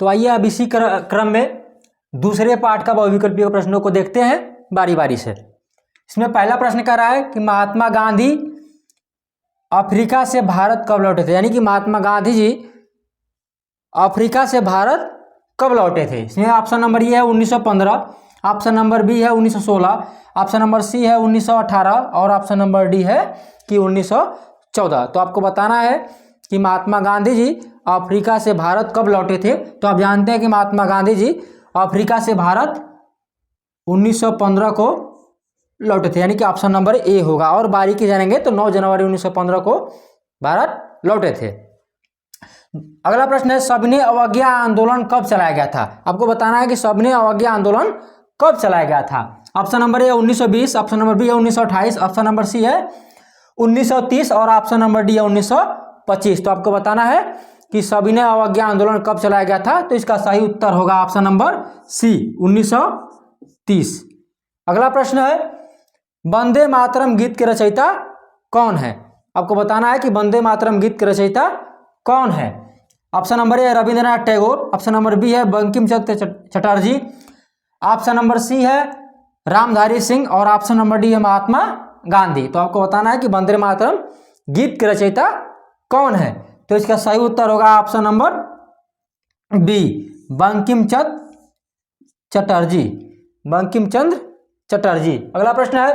तो आइए अब इसी क्रम में दूसरे पार्ट का बहुविकल्पीय प्रश्नों को देखते हैं बारी बारी से। इसमें पहला प्रश्न कह रहा है कि महात्मा गांधी अफ्रीका से भारत कब लौटे थे, यानी कि महात्मा गांधी जी अफ्रीका से भारत कब लौटे थे। इसमें ऑप्शन नंबर ए है 1915, ऑप्शन नंबर बी है 1916, ऑप्शन नंबर सी है 1918 और ऑप्शन नंबर डी है कि 1914। तो आपको बताना है कि महात्मा गांधी जी अफ्रीका से भारत कब लौटे थे। तो आप जानते हैं कि महात्मा गांधी जी अफ्रीका से भारत 1915 को लौटे थे, यानी कि ऑप्शन नंबर ए होगा। और बारीकी जानेंगे तो 9 जनवरी 1915 को भारत लौटे थे। अगला प्रश्न है सविनय अवज्ञा आंदोलन कब चलाया गया था। आपको बताना है कि सविनय अवज्ञा आंदोलन कब चलाया गया था। Option number A 1920, option number B है 1928, ऑप्शन नंबर सी है 1930 और ऑप्शन नंबर डी है 1925। तो आपको बताना है कि सविनय अवज्ञा आंदोलन कब चलाया गया था। तो इसका सही उत्तर होगा ऑप्शन नंबर सी 1930। अगला प्रश्न है वंदे मातरम गीत के रचयिता कौन है। आपको बताना है कि वंदे मातरम गीत के रचयिता कौन है। Option number A Rabindranath Tagore, option number B है Bankim Chandra Chatterjee, option number C है रामधारी सिंह और ऑप्शन नंबर डी है महात्मा गांधी। तो आपको बताना है कि वंदे मातरम गीत के रचयिता कौन है। तो इसका सही उत्तर होगा option number B Bankim Chandra Chatterjee, Bankim Chandra Chatterjee. अगला प्रश्न है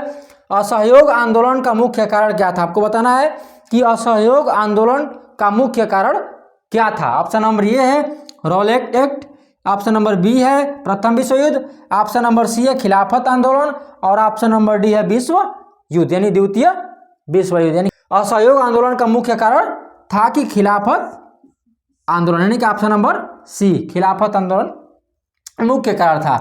असहयोग आंदोलन का मुख्य कारण क्या था। आपको बताना है कि असहयोग आंदोलन का मुख्य कारण क्या था। ऑप्शन नंबर ए है Rowlatt Act, option number B है प्रथम विश्व युद्ध, ऑप्शन नंबर सी है खिलाफत आंदोलन और ऑप्शन नंबर डी है विश्व युद्ध यानी द्वितीय विश्व युद्ध। यानी असहयोग आंदोलन का मुख्य कारण था कि खिलाफत आंदोलन, यानी कि ऑप्शन नंबर सी खिलाफत आंदोलन मुख्य कारण था।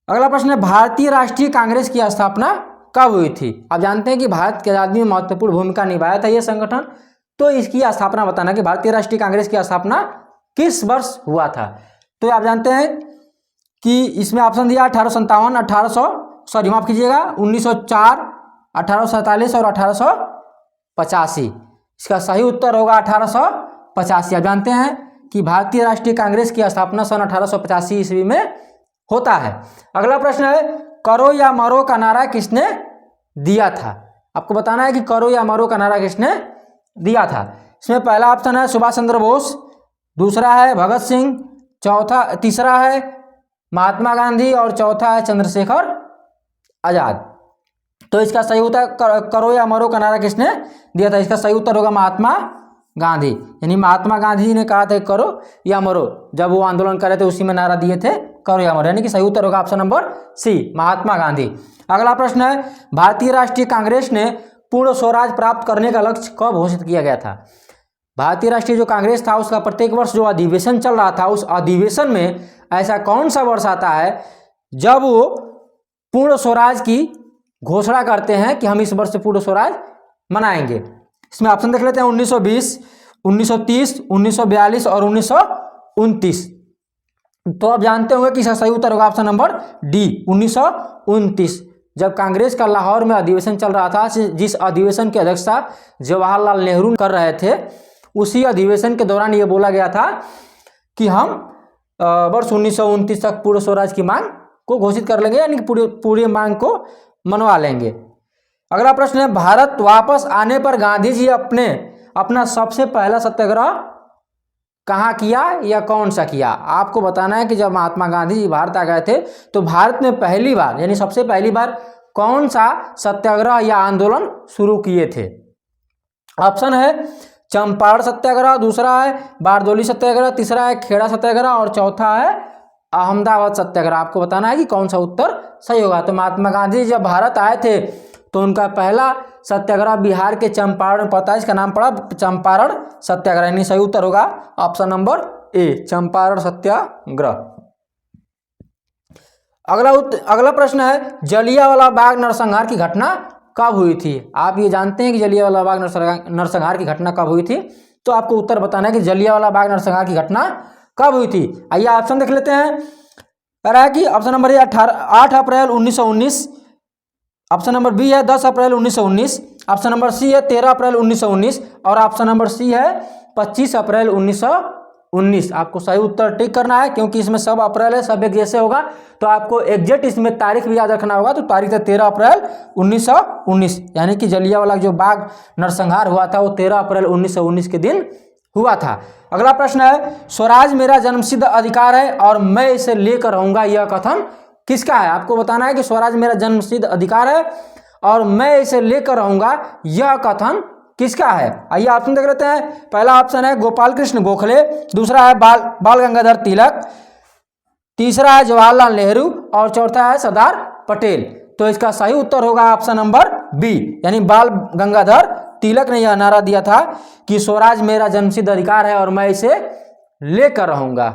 अगला प्रश्न है भारतीय राष्ट्रीय कांग्रेस की स्थापना कब हुई थी। आप जानते हैं कि भारत की आजादी में महत्वपूर्ण भूमिका निभाया था यह संगठन। तो इसकी स्थापना बताना कि भारतीय राष्ट्रीय कांग्रेस की स्थापना किस वर्ष हुआ था। तो आप जानते हैं कि इसमें ऑप्शन दिया 1857, माफ कीजिएगा 1904, 1847 और 1885। इसका सही उत्तर होगा 1885। आप जानते हैं कि भारतीय राष्ट्रीय कांग्रेस की स्थापना सन 1885 ईस्वी में होता है। अगला प्रश्न है करो या मरो का नारा किसने दिया था। आपको बताना है कि करो या मरो का नारा किसने दिया था। इसमें पहला ऑप्शन है सुभाष चंद्र बोस, दूसरा है भगत सिंह, तीसरा है महात्मा गांधी और चौथा है चंद्रशेखर आजाद। तो इसका सही उत्तर करो या मरो का नारा किसने दिया था। इसका सही उत्तर होगा महात्मा गांधी, यानी महात्मा गांधी जी ने कहा था करो या मरो, जब वो आंदोलन कर रहे थे उसी में नारा दिए थे करो या मरो, यानी कि सही उत्तर होगा ऑप्शन नंबर सी महात्मा गांधी। अगला प्रश्न है भारतीय राष्ट्रीय कांग्रेस ने पूर्ण स्वराज प्राप्त करने का लक्ष्य कब घोषित किया गया था। भारतीय राष्ट्रीय जो कांग्रेस था उसका प्रत्येक वर्ष जो अधिवेशन चल रहा था उस अधिवेशन में ऐसा कौन सा वर्ष आता है जब वो पूर्ण स्वराज की घोषणा करते हैं कि हम इस वर्ष से पूर्ण स्वराज मनाएंगे। इसमें ऑप्शन देख लेते हैं 1920, 1930, 1942 और 1929। तो आप जानते होंगे कि इसका सही उत्तर होगा ऑप्शन नंबर डी 1929। जब कांग्रेस का लाहौर में अधिवेशन चल रहा था, जिस अधिवेशन की अध्यक्षता जवाहरलाल नेहरू कर रहे थे, उसी अधिवेशन के दौरान ये बोला गया था कि हम वर्ष 1929 तक पूर्ण स्वराज की मांग को घोषित कर लेंगे, यानी कि पूरी मांग को मनवा लेंगे। अगला प्रश्न है भारत वापस आने पर गांधी जी अपना सबसे पहला सत्याग्रह कहाँ किया या कौन सा किया। आपको बताना है कि जब महात्मा गांधी जी भारत आ गए थे तो भारत में पहली बार यानी सबसे पहली बार कौन सा सत्याग्रह या आंदोलन शुरू किए थे। ऑप्शन है चंपारण सत्याग्रह, दूसरा है बारदोली सत्याग्रह, तीसरा है खेड़ा सत्याग्रह और चौथा है अहमदाबाद सत्याग्रह। आपको बताना है कि कौन सा उत्तर सही होगा। तो महात्मा गांधी जब भारत आए थे तो उनका पहला सत्याग्रह बिहार के चंपारण पड़ता है, इसका नाम पड़ा चंपारण सत्याग्रह, यानी सही उत्तर होगा ऑप्शन नंबर ए चंपारण सत्याग्रह। अगला प्रश्न है जलियांवाला बाग नरसंहार की घटना कब हुई थी। आप ये जानते हैं कि जलियांवाला बाग नरसंहार की घटना कब हुई थी। तो आपको उत्तर बताना है कि जलियांवाला बाग नरसंहार की घटना कब हुई थी। आइए ऑप्शन देख लेते हैं। कह रहा है कि option number A 8 April 1919, option number B है 10 अप्रैल 1919, ऑप्शन नंबर सी है 13 अप्रैल 1919 और ऑप्शन नंबर सी है 25 अप्रैल 19। आपको सही उत्तर टिक करना है, क्योंकि इसमें सब अप्रैल है, सब एक जैसे होगा, तो आपको एग्जैक्ट इसमें तारीख भी याद रखना होगा। तो तारीख है 13 अप्रैल 1919, यानी कि जलियांवाला जो बाग नरसंहार हुआ था वो 13 अप्रैल 1919 के दिन हुआ था। अगला प्रश्न है, स्वराज मेरा जन्मसिद्ध अधिकार है और मैं इसे लेकर रहूंगा, यह कथन किसका है? आपको बताना है कि स्वराज मेरा जन्मसिद्ध अधिकार है और मैं इसे लेकर रहूंगा, यह कथन किसका है? आइए ऑप्शन देख लेते हैं। पहला ऑप्शन है गोपाल कृष्ण गोखले, दूसरा है बाल गंगाधर तिलक, तीसरा है जवाहरलाल नेहरू और चौथा है सरदार पटेल। तो इसका सही उत्तर होगा ऑप्शन नंबर बी, यानी बाल गंगाधर तिलक ने यह नारा दिया था कि स्वराज मेरा जन्मसिद्ध अधिकार है और मैं इसे लेकर रहूंगा।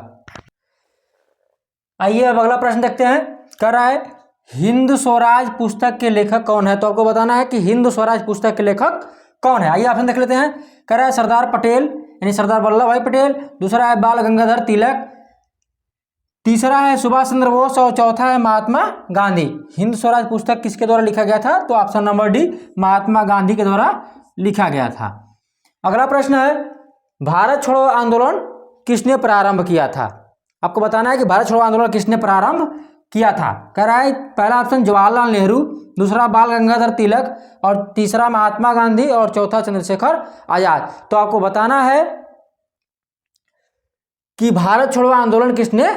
आइए अब अगला प्रश्न देखते हैं। कह रहा है हिंद स्वराज पुस्तक के लेखक कौन है? तो आपको बताना है कि हिंद स्वराज पुस्तक के लेखक कौन है। आइए ऑप्शन देख लेते हैं। कह रहा है सरदार पटेल यानी सरदार वल्लभ भाई पटेल, दूसरा है बाल गंगाधर तिलक, तीसरा है सुभाष चंद्र बोस और चौथा है महात्मा गांधी। हिंद स्वराज पुस्तक किसके द्वारा लिखा गया था? तो option number D, Mahatma Gandhi के द्वारा लिखा गया था। अगला प्रश्न है भारत छोड़ो आंदोलन किसने प्रारंभ किया था? आपको बताना है कि भारत छोड़ो आंदोलन किसने प्रारंभ किया था। कह रहा है पहला ऑप्शन जवाहरलाल नेहरू, दूसरा बाल गंगाधर तिलक और तीसरा महात्मा गांधी और चौथा चंद्रशेखर आजाद। तो आपको बताना है कि भारत छोड़ो आंदोलन किसने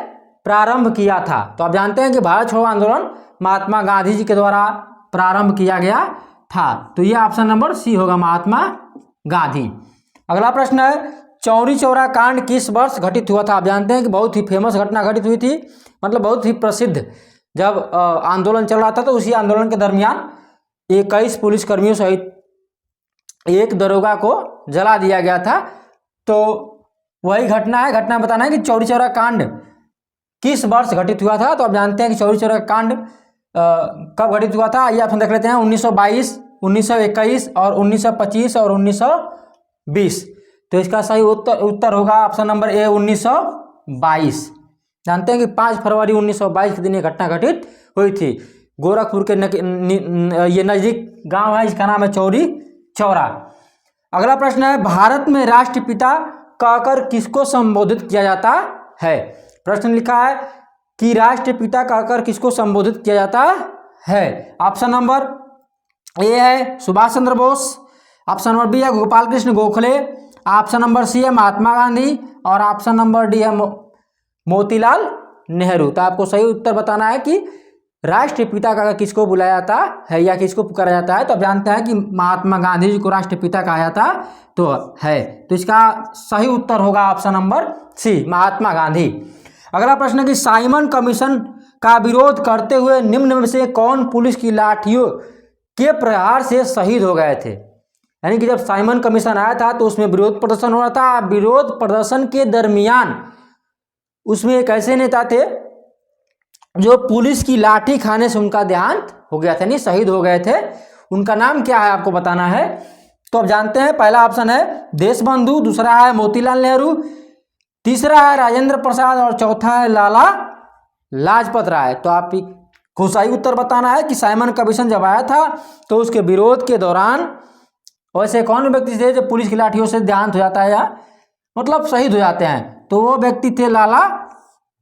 प्रारंभ किया था। तो आप जानते हैं कि भारत छोड़ो आंदोलन महात्मा गांधी जी के द्वारा प्रारंभ किया गया था। तो यह ऑप्शन नंबर सी होगा, महात्मा गांधी। अगला प्रश्न है चौरी चौरा कांड किस वर्ष घटित हुआ था? आप जानते हैं कि बहुत ही फेमस घटना घटित हुई थी, मतलब बहुत ही प्रसिद्ध। जब आंदोलन चल रहा था तो उसी आंदोलन के दरमियान 21 पुलिसकर्मियों सहित एक दरोगा को जला दिया गया था। तो वही घटना है। घटना बताना है कि चौरी चौरा कांड किस वर्ष घटित हुआ था। तो आप जानते हैं कि चौरी चौरा कांड कब घटित हुआ था। आइए ऑप्शन देख लेते हैं। 1922, 1921 और 1925 और 1920। तो इसका सही उत्तर होगा ऑप्शन नंबर ए, 1922। जानते हैं कि 5 फरवरी 1922 के दिन ये घटना घटित हुई थी। गोरखपुर के ये नजदीक गांव है, इसका नाम है चौरी चौरा। अगला प्रश्न है भारत में राष्ट्रपिता कहकर किसको संबोधित किया जाता है? प्रश्न लिखा है कि राष्ट्रपिता कहकर किसको संबोधित किया जाता है। ऑप्शन नंबर ए है Subhash Chandra Bose, option number B है Gopal Krishna Gokhale, option number C है महात्मा गांधी और ऑप्शन नंबर डी है मोतीलाल नेहरू। तो आपको सही उत्तर बताना है कि राष्ट्रपिता का किसको बुलाया जाता है या किसको पुकारा जाता है। तो आप जानते हैं कि महात्मा गांधी जी को राष्ट्रपिता कहा जाता तो है। तो इसका सही उत्तर होगा ऑप्शन नंबर सी, महात्मा गांधी। अगला प्रश्न है कि साइमन कमीशन का विरोध करते हुए निम्न में से कौन पुलिस की लाठियों के प्रहार से शहीद हो गए थे? यानी कि जब साइमन कमीशन आया था तो उसमें विरोध प्रदर्शन हो रहा था। विरोध प्रदर्शन के दरमियान उसमें एक ऐसे नेता थे जो पुलिस की लाठी खाने से उनका देहांत हो गया था, यानी शहीद हो गए थे। उनका नाम क्या है आपको बताना है। तो आप जानते हैं पहला ऑप्शन है देशबंधु, दूसरा है मोतीलाल नेहरू, तीसरा है राजेंद्र प्रसाद और चौथा है लाला लाजपत राय। तो आपको सही उत्तर बताना है कि साइमन कमीशन जब आया था तो उसके विरोध के दौरान वैसे कौन व्यक्ति थे जो पुलिस की लाठियों से देहांत हो जाता है या मतलब शहीद हो जाते हैं? तो वो व्यक्ति थे Lala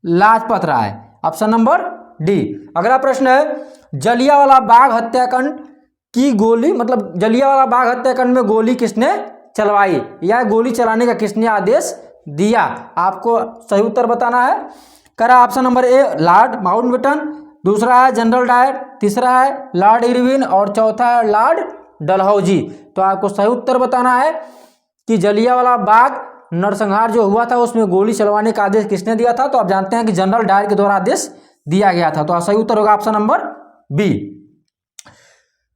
Lajpat Rai, option number D. अगला प्रश्न है जलियांवाला बाग हत्याकांड की गोली मतलब जलियांवाला बाग हत्याकांड में गोली किसने चलवाई या गोली चलाने का किसने आदेश दिया? आपको सही उत्तर बताना है। करा ऑप्शन नंबर ए लॉर्ड माउंटबेटन, दूसरा है जनरल डायर, तीसरा है लॉर्ड इरविन और चौथा है लॉर्ड डलहौजी। तो आपको सही उत्तर बताना है कि जलियांवाला बाग नरसंहार जो हुआ था उसमें गोली चलवाने का आदेश किसने दिया था? तो आप जानते हैं कि जनरल डायर के द्वारा आदेश दिया गया था। तो सही उत्तर होगा ऑप्शन नंबर बी।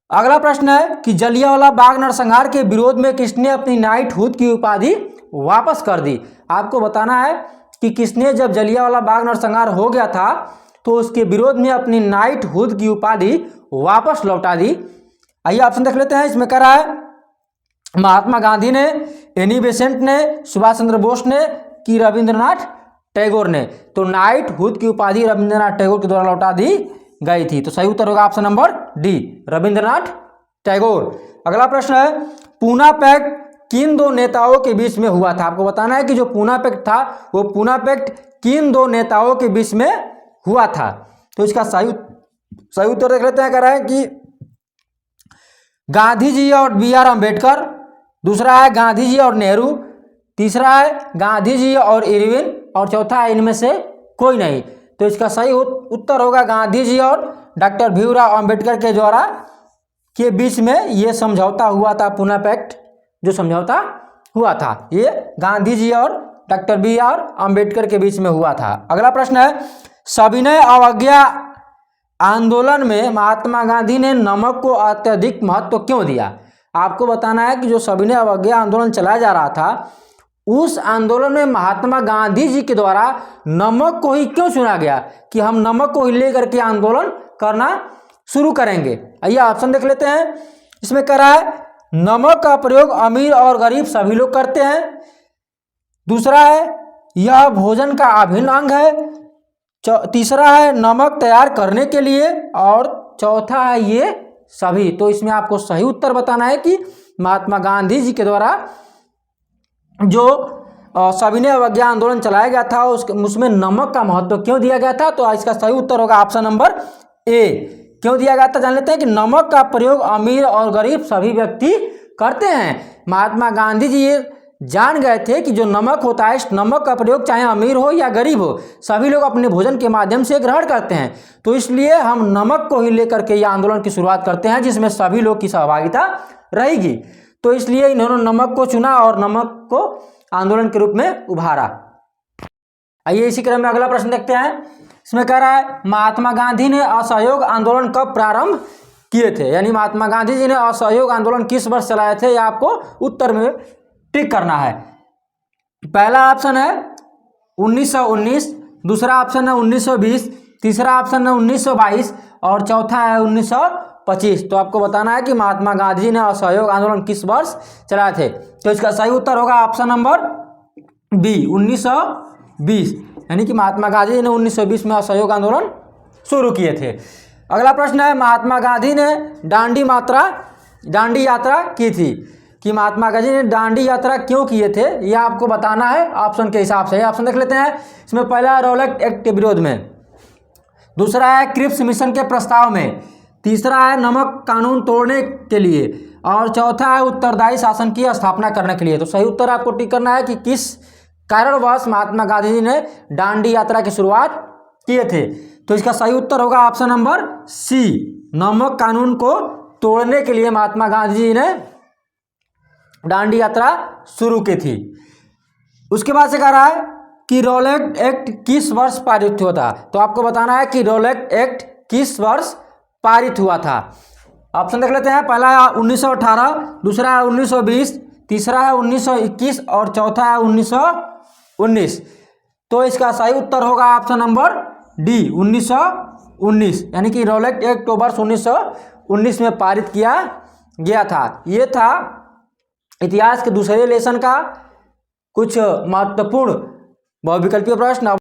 अगला प्रश्न है कि जलियांवाला बाग नरसंहार के विरोध में किसने अपनी नाइटहुड की उपाधि वापस कर दी? आपको बताना है कि किसने जब जलियांवाला बाग नरसंहार हो गया था तो उसके विरोध में अपनी नाइटहुड की उपाधि वापस लौटा दी। आइए ऑप्शन देख लेते हैं। इसमें कह रहा है महात्मा गांधी ने, एनी बेसेंट ने, सुभाष चंद्र बोस ने कि रविंद्रनाथ टैगोर ने। तो नाइटहुड की उपाधि रविंद्रनाथ टैगोर के द्वारा लौटा दी गई थी। तो सही उत्तर होगा option number D, Rabindranath Tagore. अगला प्रश्न है पूना पैक्ट किन दो नेताओं के बीच में हुआ था। आपको बताना है कि जो पूना पैक्ट था वो पूना पैक्ट किन दो नेताओं के बीच में हुआ था। तो इसका सही उत्तर देख लेते हैं। कह रहा है कि गांधी जी और B.R. अम्बेडकर, दूसरा है गांधी जी और नेहरू, तीसरा है गांधी जी और इरविन, और चौथा है इनमें से कोई नहीं। तो इसका सही उत्तर होगा गांधी जी और डॉक्टर भीमराव अम्बेडकर के द्वारा के बीच में ये समझौता हुआ था। पूना पैक्ट जो समझौता हुआ था ये गांधी जी और डॉक्टर B.R. अम्बेडकर के बीच में हुआ था। अगला प्रश्न है, सविनय अवज्ञा आंदोलन में महात्मा गांधी ने नमक को अत्यधिक महत्व क्यों दिया। आपको बताना है कि जो सविनय अवज्ञा आंदोलन चलाया जा रहा था उस आंदोलन में महात्मा गांधी जी के द्वारा नमक को ही क्यों चुना गया कि हम नमक को ही लेकर के आंदोलन करना शुरू करेंगे। आइए ऑप्शन देख लेते हैं। इसमें कह रहा है नमक का प्रयोग अमीर और गरीब सभी लोग करते हैं, दूसरा है यह भोजन का अभिन्न अंग है, तीसरा है नमक तैयार करने के लिए, और चौथा है ये सभी। तो इसमें आपको सही उत्तर बताना है कि महात्मा गांधी जी के द्वारा जो सविनय अवज्ञा आंदोलन चलाया गया था उसमें नमक का महत्व क्यों दिया गया था। तो इसका सही उत्तर होगा ऑप्शन नंबर ए। क्यों दिया गया था जान लेते हैं कि नमक का प्रयोग अमीर और गरीब सभी व्यक्ति करते हैं। महात्मा गांधी जी ये जान गए थे कि जो नमक होता है इस नमक का प्रयोग चाहे अमीर हो या गरीब हो सभी लोग अपने भोजन के माध्यम से ग्रहण करते हैं। तो इसलिए हम नमक को ही लेकर के ये आंदोलन की शुरुआत करते हैं जिसमें सभी लोग की सहभागिता रहेगी। तो इसलिए इन्होंने नमक को चुना और नमक को आंदोलन के रूप में उभारा। आइए इसी क्रम में अगला प्रश्न देखते हैं। इसमें कह रहा है महात्मा गांधी ने असहयोग आंदोलन कब प्रारंभ किए थे, यानी महात्मा गांधी जी ने असहयोग आंदोलन किस वर्ष चलाए थे, यह आपको उत्तर में टिक करना है। पहला ऑप्शन है 1919, दूसरा ऑप्शन है 1920, तीसरा ऑप्शन है 1922 और चौथा है 1925। तो आपको बताना है कि महात्मा गांधी जी ने असहयोग आंदोलन किस वर्ष चलाए थे। तो इसका सही उत्तर होगा ऑप्शन नंबर बी 1920, यानी कि महात्मा गांधी जी ने 1920 में असहयोग आंदोलन शुरू किए थे। अगला प्रश्न है महात्मा गांधी ने दांडी यात्रा की थी कि महात्मा गांधी ने दांडी यात्रा क्यों किए थे, यह आपको बताना है ऑप्शन के हिसाब से। ऑप्शन देख लेते हैं। इसमें पहला रॉलेट एक्ट के विरोध में, दूसरा है क्रिप्स मिशन के प्रस्ताव में, तीसरा है नमक कानून तोड़ने के लिए और चौथा है उत्तरदायी शासन की स्थापना करने के लिए। तो सही उत्तर आपको टिक करना है कि किस कारणवश महात्मा गांधी जी ने दांडी यात्रा की शुरुआत किए थे। तो इसका सही उत्तर होगा ऑप्शन नंबर सी, नमक कानून को तोड़ने के लिए महात्मा गांधी जी ने दांडी यात्रा शुरू की थी। उसके बाद से कह रहा है कि रॉलेट एक्ट किस वर्ष पारित हुआ था। तो आपको बताना है कि रॉलेट एक्ट किस वर्ष पारित हुआ था। ऑप्शन देख लेते हैं। पहला है 1918, दूसरा है 1920, तीसरा है 1921 और चौथा है 1919। तो इसका सही उत्तर होगा ऑप्शन नंबर डी 1919, यानी कि रॉलेट एक्ट वर्ष 1919 में पारित किया गया था। ये था इतिहास के दूसरे लेसन का कुछ महत्वपूर्ण बहुविकल्पीय प्रश्न।